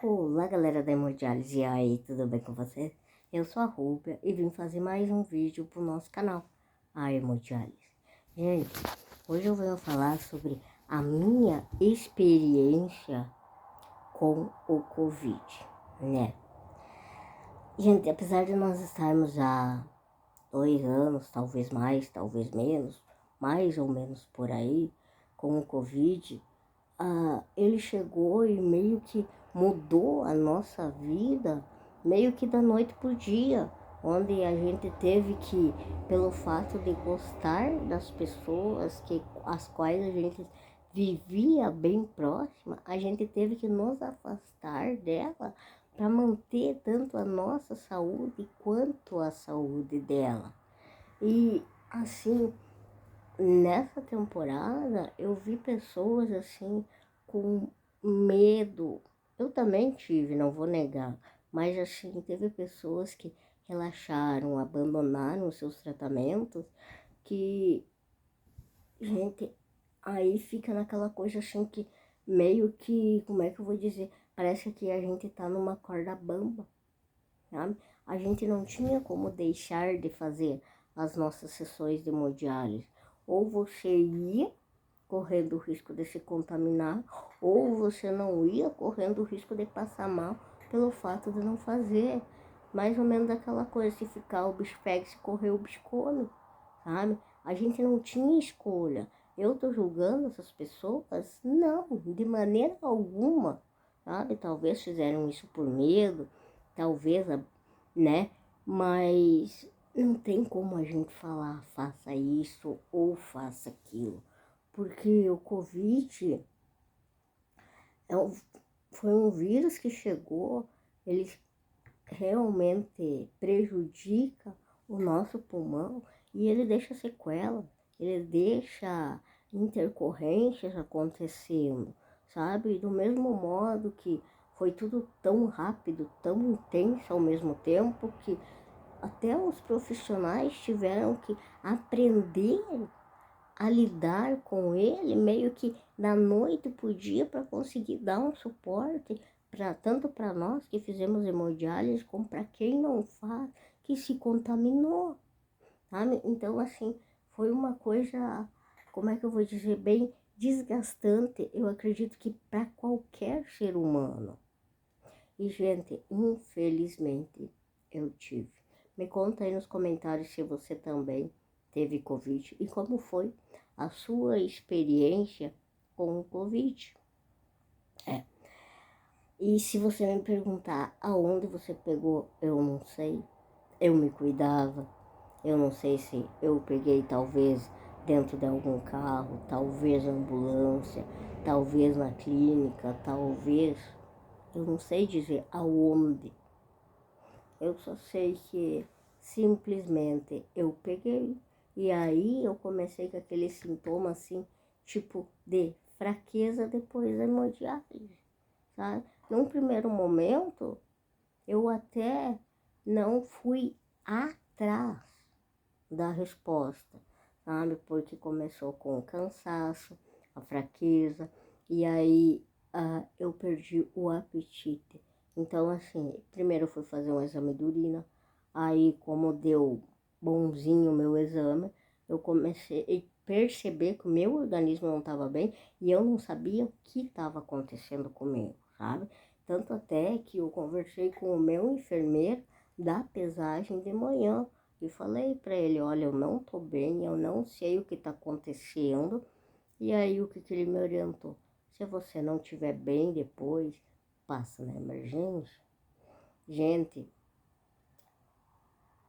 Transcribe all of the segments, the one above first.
Olá, galera da Hemodiálise, e aí, tudo bem com vocês? Eu sou a Rúbia e vim fazer mais um vídeo pro nosso canal, a Hemodiálise. Gente, hoje eu venho falar sobre a minha experiência com o Covid, né? Gente, apesar de nós estarmos há 2 anos, talvez mais, talvez menos, mais ou menos por aí, com o Covid, ele chegou e meio que mudou a nossa vida, meio que da noite pro dia, onde a gente teve que, pelo fato de gostar das pessoas as quais a gente vivia bem próxima, a gente teve que nos afastar dela para manter tanto a nossa saúde quanto a saúde dela. E assim, nessa temporada eu vi pessoas assim com medo. Eu também tive, não vou negar, mas assim, teve pessoas que relaxaram, abandonaram seus tratamentos, que, gente, aí fica naquela coisa assim que meio que, como é que eu vou dizer, parece que a gente tá numa corda bamba, sabe? A gente não tinha como deixar de fazer as nossas sessões de hemodiálise. Ou você ia correndo o risco de se contaminar, ou você não ia correndo o risco de passar mal pelo fato de não fazer. Mais ou menos aquela coisa, se ficar o bicho pega, se correr o bicho come, sabe? A gente não tinha escolha. Eu tô julgando essas pessoas? Não, de maneira alguma, sabe? Talvez fizeram isso por medo, talvez, né? Mas não tem como a gente falar, faça isso ou faça aquilo. Porque o Covid foi um vírus que chegou, ele realmente prejudica o nosso pulmão e ele deixa sequela, ele deixa intercorrências acontecendo, sabe? Do mesmo modo que foi tudo tão rápido, tão intenso ao mesmo tempo, que até os profissionais tiveram que aprender a lidar com ele meio que da noite pro dia para conseguir dar um suporte para tanto para nós que fizemos hemodiálise como para quem não faz, que se contaminou, sabe? Então assim, foi uma coisa, como é que eu vou dizer, bem desgastante, eu acredito que para qualquer ser humano. E gente, infelizmente eu tive. Me conta aí nos comentários se você também teve Covid e como foi a sua experiência com o Covid. E se você me perguntar aonde você pegou, eu não sei. Eu me cuidava. Eu não sei se eu peguei talvez dentro de algum carro, talvez na ambulância, talvez na clínica, talvez. Eu não sei dizer aonde. Eu só sei que simplesmente eu peguei e aí eu comecei com aquele sintoma assim, tipo de fraqueza depois da hemodiálise, sabe? Num primeiro momento, eu até não fui atrás da resposta, sabe? Porque começou com o cansaço, a fraqueza, e aí eu perdi o apetite. Então, assim, primeiro eu fui fazer um exame de urina, aí como deu bonzinho o meu exame, eu comecei a perceber que o meu organismo não estava bem e eu não sabia o que estava acontecendo comigo, sabe? Tanto até que eu conversei com o meu enfermeiro da pesagem de manhã e falei para ele, olha, eu não tô bem, eu não sei o que tá acontecendo. E aí o que ele me orientou? Se você não estiver bem depois, passa na emergência. Gente,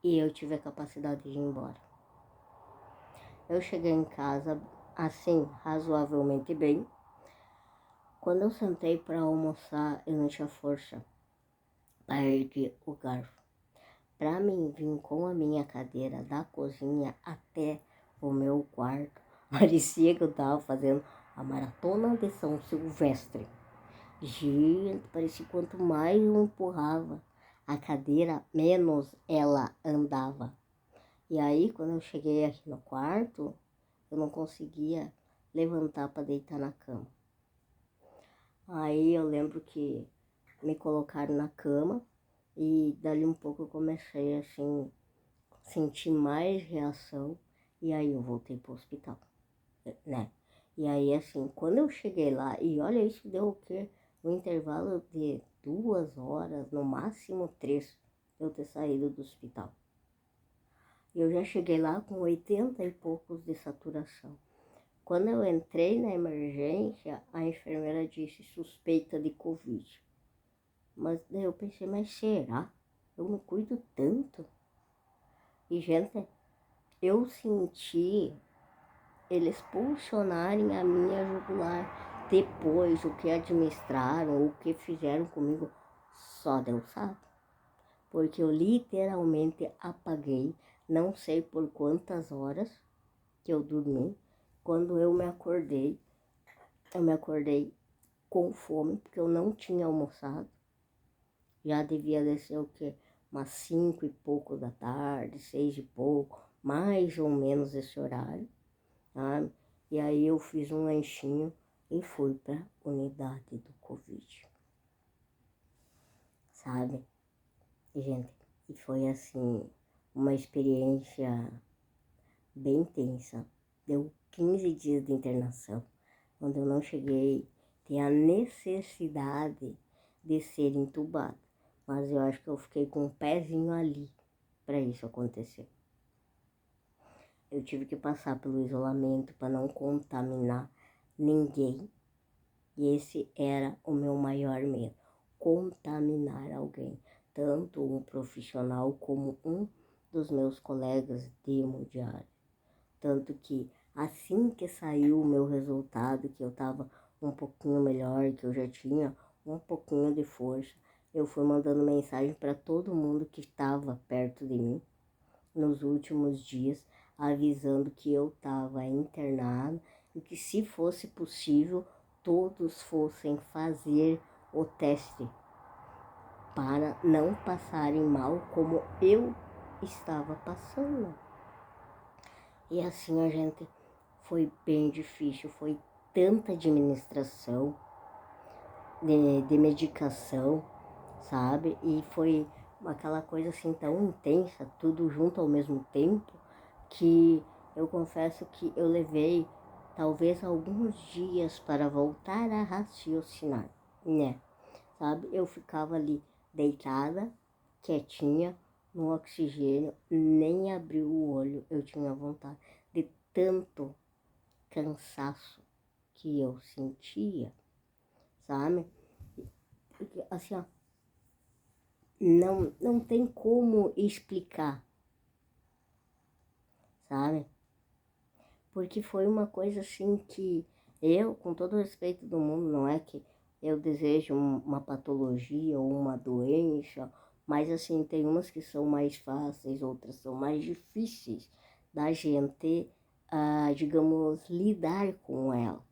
e eu tive a capacidade de ir embora. Eu cheguei em casa, assim, razoavelmente bem. Quando eu sentei para almoçar, eu não tinha força para erguer o garfo. Para mim vir com a minha cadeira da cozinha até o meu quarto, parecia que eu estava fazendo a maratona de São Silvestre. Gente, parecia que quanto mais eu empurrava a cadeira, menos ela andava. E aí, quando eu cheguei aqui no quarto, eu não conseguia levantar para deitar na cama. Aí eu lembro que me colocaram na cama e dali um pouco eu comecei assim, sentir mais reação e aí eu voltei pro hospital, né? E aí assim, quando eu cheguei lá, e olha isso deu o quê? Um intervalo de 2 horas, no máximo 3, eu ter saído do hospital. Eu já cheguei lá com 80 e poucos de saturação. Quando eu entrei na emergência, a enfermeira disse suspeita de Covid. Mas daí eu pensei, mas será? Eu me cuido tanto? E, gente, eu senti eles pulsionarem a minha jugular. Depois, o que administraram, o que fizeram comigo, só Deus sabe. Porque eu literalmente apaguei, não sei por quantas horas que eu dormi. Quando eu me acordei com fome, porque eu não tinha almoçado. Já devia descer o quê? Umas 5 e pouco da tarde, 6 e pouco, mais ou menos esse horário, sabe? E aí eu fiz um lanchinho e fui para unidade do Covid, sabe? E, gente, e foi assim, uma experiência bem tensa. Deu 15 dias de internação, onde eu não cheguei a ter a necessidade de ser entubada. Mas eu acho que eu fiquei com um pezinho ali para isso acontecer. Eu tive que passar pelo isolamento para não contaminar ninguém. E esse era o meu maior medo, contaminar alguém. Tanto um profissional como um dos meus colegas de hemodiálise. Tanto que assim que saiu o meu resultado, que eu estava um pouquinho melhor, que eu já tinha um pouquinho de força, eu fui mandando mensagem para todo mundo que estava perto de mim nos últimos dias, avisando que eu estava internado e que, se fosse possível, todos fossem fazer o teste para não passarem mal como eu estava passando. E assim, a gente, foi bem difícil, foi tanta administração de medicação, sabe? E foi aquela coisa assim tão intensa, tudo junto ao mesmo tempo, que eu confesso que eu levei talvez alguns dias para voltar a raciocinar, né? Sabe? Eu ficava ali deitada, quietinha, no oxigênio, nem abri o olho, eu tinha vontade de tanto cansaço que eu sentia, sabe? Porque assim, ó, não tem como explicar, sabe? Porque foi uma coisa assim que eu, com todo o respeito do mundo, não é que eu desejo uma patologia ou uma doença, mas assim, tem umas que são mais fáceis, outras são mais difíceis da gente, digamos, lidar com ela,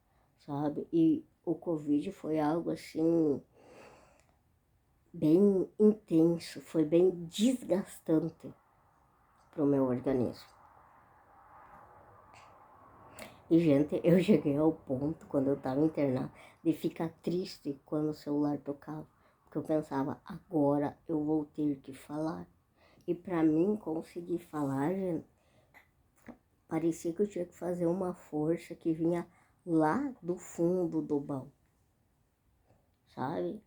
sabe? E o Covid foi algo assim bem intenso, foi bem desgastante para o meu organismo. E, gente, eu cheguei ao ponto, quando eu estava internada, de ficar triste quando o celular tocava. Porque eu pensava, agora eu vou ter que falar. E para mim conseguir falar, gente, parecia que eu tinha que fazer uma força que vinha lá do fundo do baú, sabe?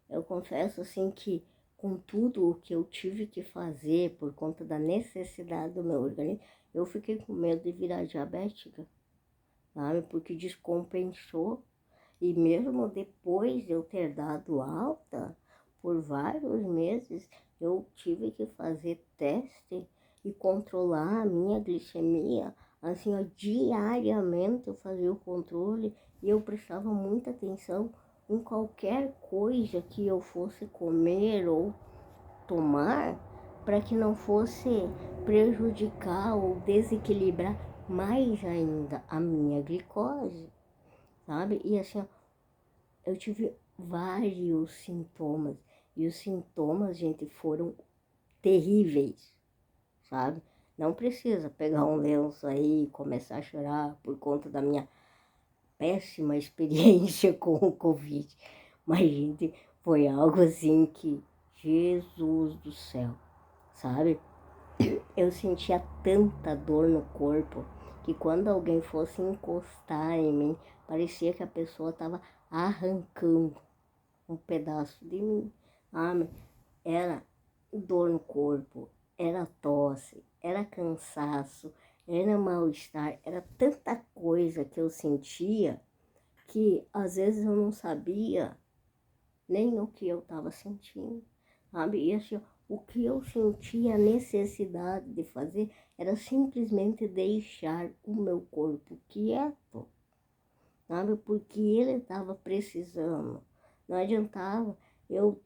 Eu confesso assim que com tudo o que eu tive que fazer por conta da necessidade do meu organismo, eu fiquei com medo de virar diabética, sabe? Porque descompensou. E mesmo depois de eu ter dado alta, por vários meses, eu tive que fazer teste e controlar a minha glicemia. Assim, ó, diariamente eu fazia o controle e eu prestava muita atenção em qualquer coisa que eu fosse comer ou tomar, para que não fosse prejudicar ou desequilibrar mais ainda a minha glicose, sabe? E assim, ó, eu tive vários sintomas, e os sintomas, gente, foram terríveis, sabe? Não precisa pegar um lenço aí e começar a chorar por conta da minha péssima experiência com o Covid. Mas, gente, foi algo assim que, Jesus do céu, sabe? Eu sentia tanta dor no corpo que quando alguém fosse encostar em mim, parecia que a pessoa estava arrancando um pedaço de mim. Era dor no corpo, era tosse, era cansaço, era mal-estar, era tanta coisa que eu sentia que às vezes eu não sabia nem o que eu estava sentindo, sabe? E assim, o que eu sentia a necessidade de fazer era simplesmente deixar o meu corpo quieto, sabe? Porque ele estava precisando. Não adiantava eu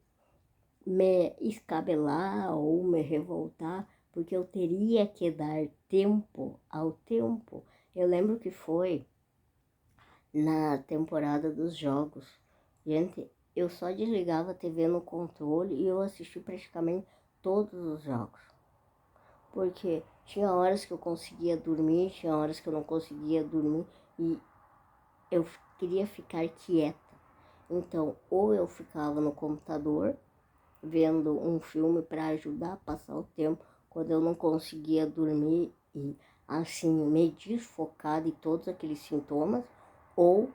me escabelar ou me revoltar, porque eu teria que dar tempo ao tempo. Eu lembro que foi na temporada dos jogos. Gente, eu só desligava a TV no controle e eu assisti praticamente todos os jogos. Porque tinha horas que eu conseguia dormir, tinha horas que eu não conseguia dormir e eu queria ficar quieta. Então, ou eu ficava no computador vendo um filme para ajudar a passar o tempo quando eu não conseguia dormir e assim me desfocar de todos aqueles sintomas, ou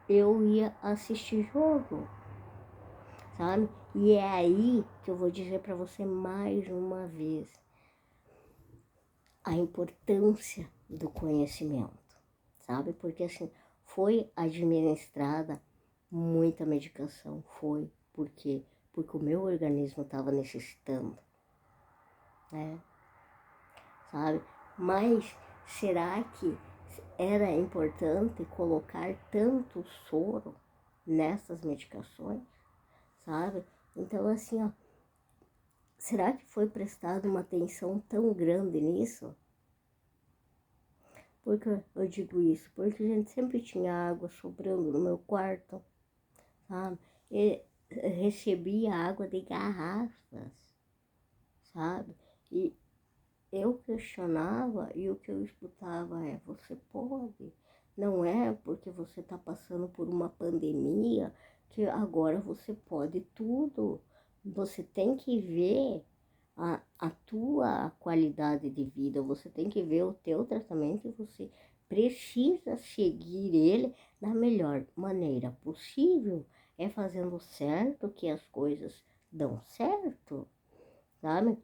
eu ia assistir jogo, sabe? E é aí que eu vou dizer para você mais uma vez a importância do conhecimento, sabe? Porque assim, foi administrada muita medicação, foi porque o meu organismo estava necessitando, né? Sabe? Mas será que era importante colocar tanto soro nessas medicações, sabe? Então, assim, ó, será que foi prestada uma atenção tão grande nisso? Porque eu digo isso, porque a gente sempre tinha água sobrando no meu quarto, sabe? E recebia água de garrafas, sabe? E eu questionava e o que eu escutava é: você pode, não é porque você está passando por uma pandemia que agora você pode tudo. Você tem que ver a tua qualidade de vida, você tem que ver o teu tratamento e você precisa seguir ele da melhor maneira possível. É fazendo certo que as coisas dão certo, sabe?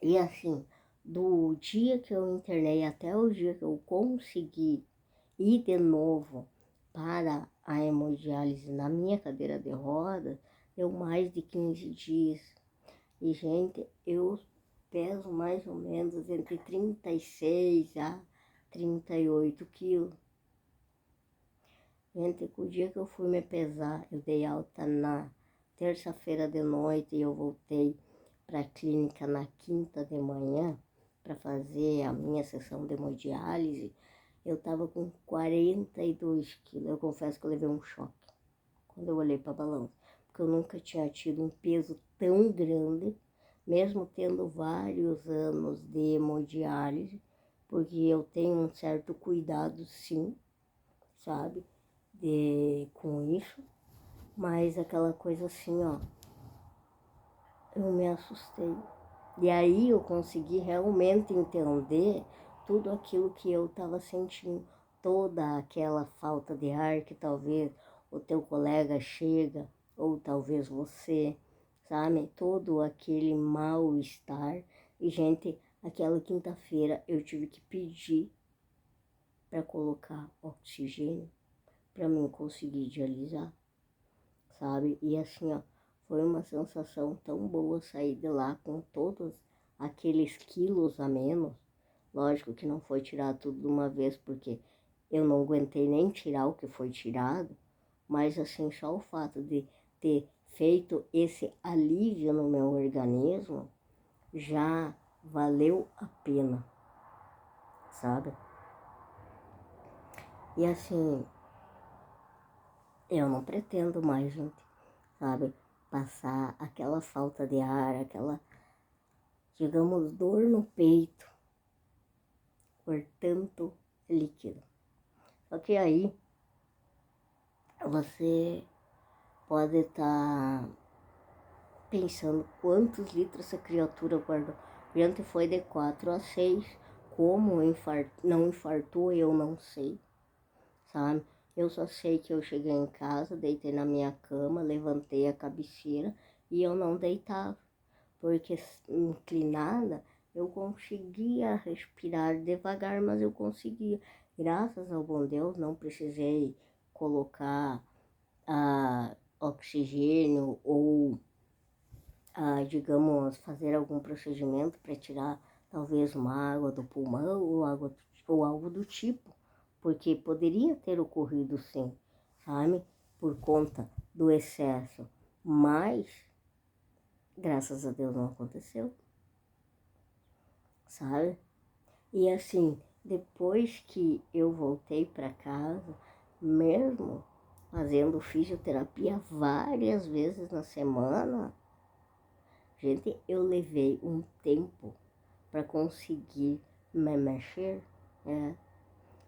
E assim, do dia que eu internei até o dia que eu consegui ir de novo para a hemodiálise na minha cadeira de rodas, deu mais de 15 dias. E, gente, eu peso mais ou menos entre 36 a 38 quilos. Gente, o dia que eu fui me pesar, eu dei alta na terça-feira de noite e eu voltei para a clínica na quinta de manhã para fazer a minha sessão de hemodiálise. Eu estava com 42 quilos. Eu confesso que eu levei um choque quando eu olhei para a balança, porque eu nunca tinha tido um peso tão grande, mesmo tendo vários anos de hemodiálise, porque eu tenho um certo cuidado, sim, sabe, com isso, mas aquela coisa assim, ó, eu me assustei. E aí eu consegui realmente entender tudo aquilo que eu estava sentindo, toda aquela falta de ar que talvez o teu colega chega, ou talvez você, sabe? Todo aquele mal-estar. E, gente, aquela quinta-feira eu tive que pedir para colocar oxigênio para mim conseguir dialisar, sabe? E assim, ó, foi uma sensação tão boa sair de lá com todos aqueles quilos a menos. Lógico que não foi tirar tudo de uma vez, porque eu não aguentei nem tirar o que foi tirado, mas assim, só o fato de ter feito esse alívio no meu organismo já valeu a pena, sabe? E assim, eu não pretendo mais, gente, sabe, passar aquela falta de ar, aquela, digamos, dor no peito por tanto líquido. Só que aí você pode estar pensando quantos litros essa criatura guardou. A gente foi de 4 a 6. Como não infartou, eu não sei, sabe? Eu só sei que eu cheguei em casa, deitei na minha cama, levantei a cabeceira e eu não deitava, porque inclinada eu conseguia respirar devagar, mas eu conseguia. Graças ao bom Deus, não precisei colocar oxigênio ou, digamos, fazer algum procedimento para tirar talvez uma água do pulmão ou algo do tipo, porque poderia ter ocorrido sim, sabe? Por conta do excesso, mas graças a Deus não aconteceu, sabe? E assim, depois que eu voltei para casa, mesmo fazendo fisioterapia várias vezes na semana, gente, eu levei um tempo para conseguir me mexer,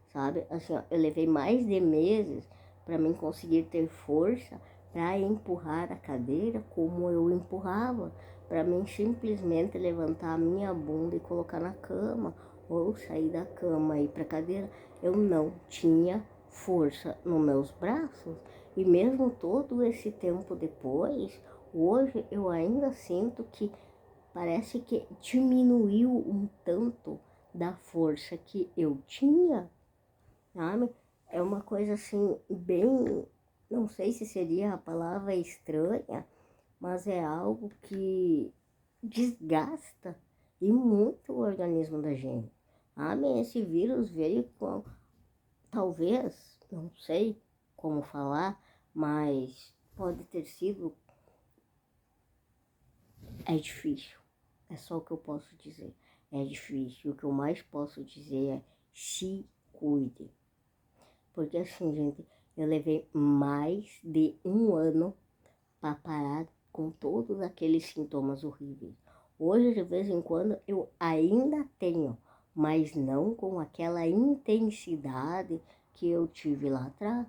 sabe? Assim, ó, eu levei mais de meses para mim conseguir ter força para empurrar a cadeira como eu empurrava, para mim simplesmente levantar a minha bunda e colocar na cama, ou sair da cama e ir para a cadeira. Eu não tinha força nos meus braços, e mesmo todo esse tempo depois, hoje eu ainda sinto que parece que diminuiu um tanto da força que eu tinha, sabe? É uma coisa assim, bem, não sei se seria a palavra estranha, mas é algo que desgasta e muito o organismo da gente, sabe? Esse vírus veio com, talvez, não sei como falar, mas pode ter sido, é difícil, é só o que eu posso dizer, é difícil. O que eu mais posso dizer é se cuide. Porque assim, gente, eu levei mais de um ano para parar com todos aqueles sintomas horríveis. Hoje, de vez em quando, eu ainda tenho, mas não com aquela intensidade que eu tive lá atrás,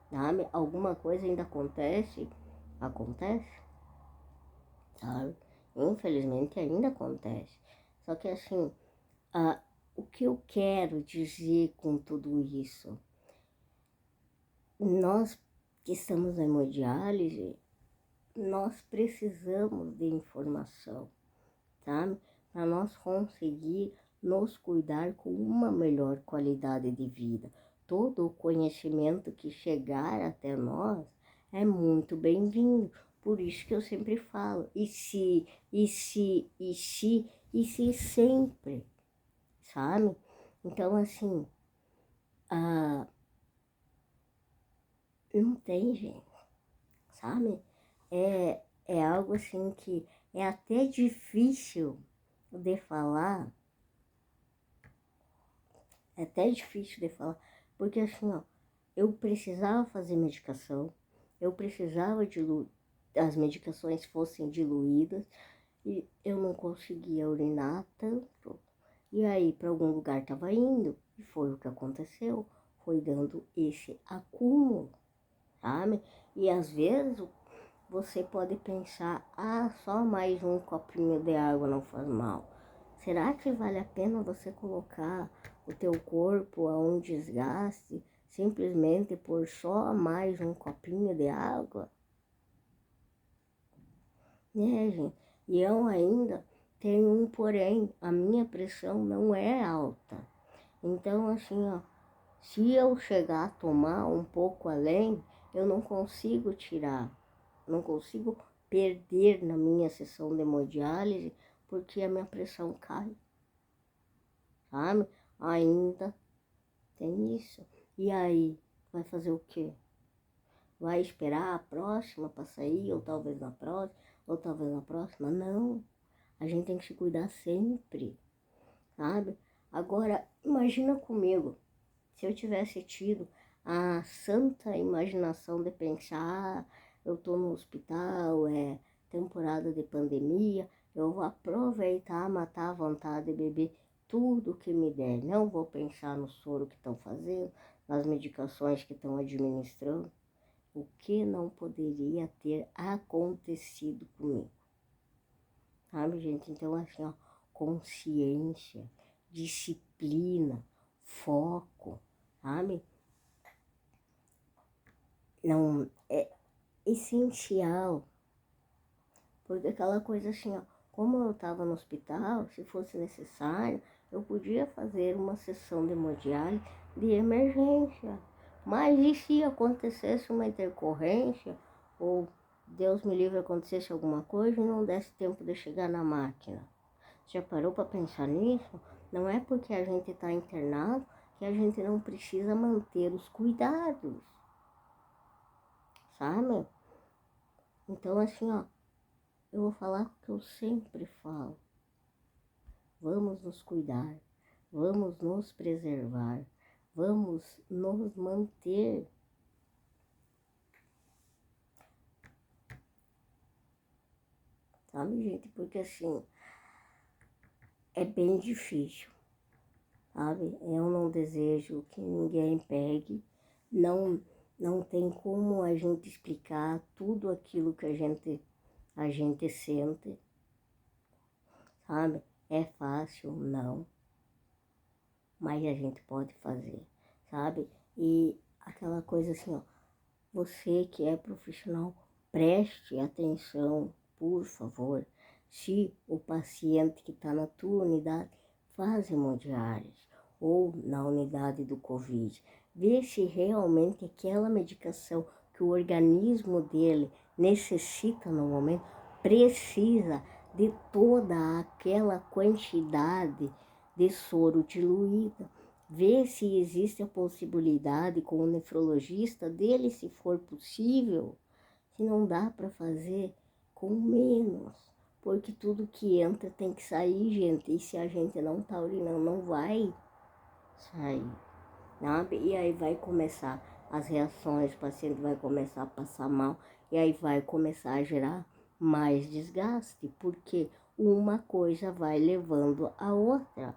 sabe? Alguma coisa ainda acontece, sabe? Infelizmente ainda acontece. Só que assim, o que eu quero dizer com tudo isso? Nós que estamos na hemodiálise, nós precisamos de informação, sabe? Para nós conseguir nos cuidar com uma melhor qualidade de vida. Todo o conhecimento que chegar até nós é muito bem-vindo. Por isso que eu sempre falo, e se sempre, sabe? Então, assim, não tem, gente, sabe? É algo assim que é até difícil de falar, porque assim, ó, eu precisava fazer medicação, eu precisava as medicações fossem diluídas e eu não conseguia urinar tanto. E aí, para algum lugar estava indo, e foi o que aconteceu, foi dando esse acúmulo, sabe? E às vezes você pode pensar, só mais um copinho de água não faz mal. Será que vale a pena você colocar o teu corpo a um desgaste simplesmente por só mais um copinho de água? Né, gente? E eu ainda tenho um porém, a minha pressão não é alta. Então, assim, ó, se eu chegar a tomar um pouco além, eu não consigo tirar, não consigo perder na minha sessão de hemodiálise, porque a minha pressão cai, sabe? Ainda tem isso. E aí, vai fazer o quê? Vai esperar a próxima para sair, ou talvez na próxima, ou talvez na próxima? Não, a gente tem que se cuidar sempre, sabe? Agora, imagina comigo, se eu tivesse tido a santa imaginação de pensar, eu estou no hospital, é temporada de pandemia, eu vou aproveitar, matar a vontade de beber tudo que me der. Não vou pensar no soro que estão fazendo, nas medicações que estão administrando. o que não poderia ter acontecido comigo. Sabe, gente? Então, assim, ó, consciência, disciplina, foco, sabe? Não é essencial. Porque aquela coisa assim, ó, como eu estava no hospital, se fosse necessário, eu podia fazer uma sessão de hemodiálise de emergência. Mas e se acontecesse uma intercorrência, ou Deus me livre, acontecesse alguma coisa e não desse tempo de chegar na máquina? Já parou para pensar nisso? Não é porque a gente está internado que a gente não precisa manter os cuidados, sabe? Então, assim, ó, eu vou falar o que eu sempre falo. Vamos nos cuidar, vamos nos preservar, vamos nos manter. Sabe, gente? Porque assim, é bem difícil, sabe? Eu não desejo que ninguém pegue, não tem como a gente explicar tudo aquilo que a gente sente, sabe? É fácil? Não, mas a gente pode fazer, sabe? E aquela coisa assim, ó, você que é profissional, preste atenção, por favor, se o paciente que está na tua unidade faz hemodiálise ou na unidade do Covid, vê se realmente aquela medicação que o organismo dele necessita no momento precisa de toda aquela quantidade de soro diluída. Ver se existe a possibilidade com o nefrologista dele, se for possível, se não dá para fazer com menos, porque tudo que entra tem que sair, gente, e se a gente não tá urinando, não vai sair, sabe? E aí vai começar as reações, o paciente vai começar a passar mal, e aí vai começar a gerar mais desgaste, porque uma coisa vai levando a outra.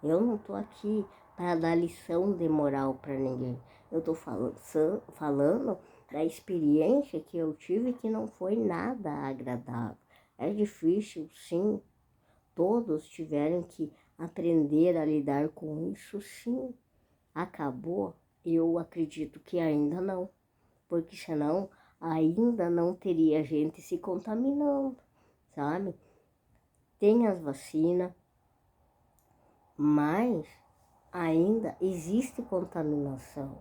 Eu não tô aqui para dar lição de moral para ninguém. Eu tô falando da experiência que eu tive, que não foi nada agradável. É difícil, sim. Todos tiveram que aprender a lidar com isso, sim. Acabou? Eu acredito que ainda não, porque senão ainda não teria gente se contaminando, sabe? Tem as vacinas, mas ainda existe contaminação,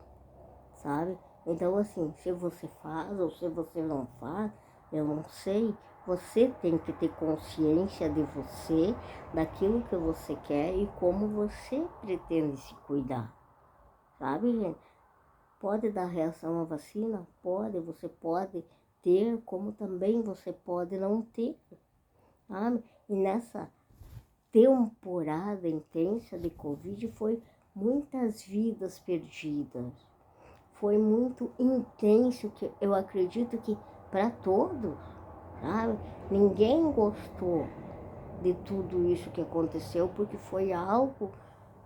sabe? Então, assim, se você faz ou se você não faz, eu não sei. Você tem que ter consciência de você, daquilo que você quer e como você pretende se cuidar, sabe, gente? Pode dar reação à vacina? Pode, você pode ter, como também você pode não ter, sabe? E nessa temporada intensa de Covid foi muitas vidas perdidas. Foi muito intenso, que eu acredito que para todos, sabe? Ninguém gostou de tudo isso que aconteceu, porque foi algo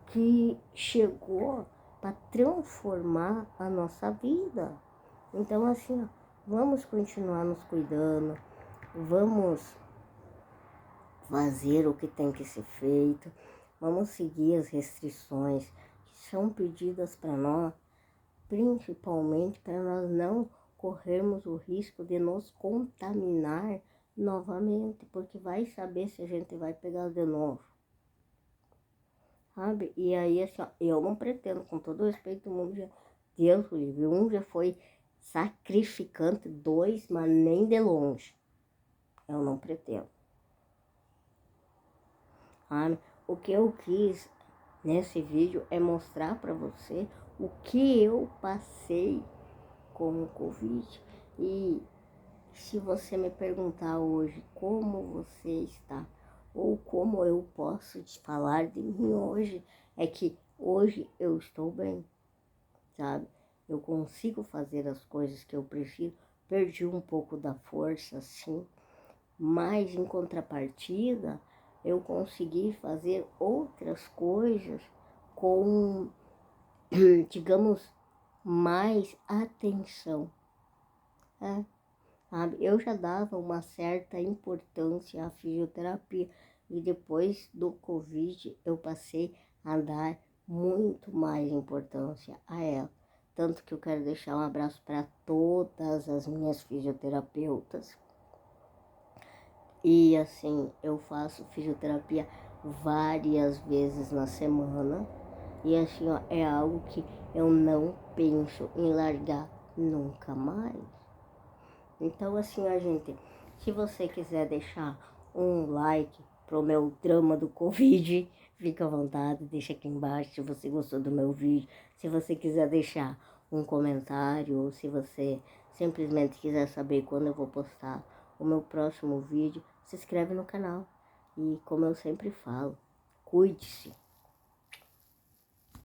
que chegou para transformar a nossa vida. Então, assim, ó, vamos continuar nos cuidando, vamos fazer o que tem que ser feito, vamos seguir as restrições que são pedidas para nós, principalmente para nós não corrermos o risco de nos contaminar novamente, porque vai saber se a gente vai pegar de novo, sabe? E aí, assim, ó, eu não pretendo, com todo o respeito do mundo, Deus o livre, um já foi sacrificante, dois, mas nem de longe, eu não pretendo. Sabe? O que eu quis nesse vídeo é mostrar para você o que eu passei com o Covid. E se você me perguntar hoje como você está, ou como eu posso te falar de mim hoje, é que hoje eu estou bem, sabe? Eu consigo fazer as coisas que eu preciso, perdi um pouco da força, sim, mas em contrapartida, eu consegui fazer outras coisas com, digamos, mais atenção, É, sabe? Eu já dava uma certa importância à fisioterapia e depois do Covid eu passei a dar muito mais importância a ela. Tanto que eu quero deixar um abraço para todas as minhas fisioterapeutas. E assim, eu faço fisioterapia várias vezes na semana. E assim, ó, é algo que eu não penso em largar nunca mais. Então assim, ó, gente, se você quiser deixar um like pro meu drama do Covid, fica à vontade, deixa aqui embaixo se você gostou do meu vídeo. Se você quiser deixar um comentário, ou se você simplesmente quiser saber quando eu vou postar o meu próximo vídeo, se inscreve no canal. E como eu sempre falo, cuide-se.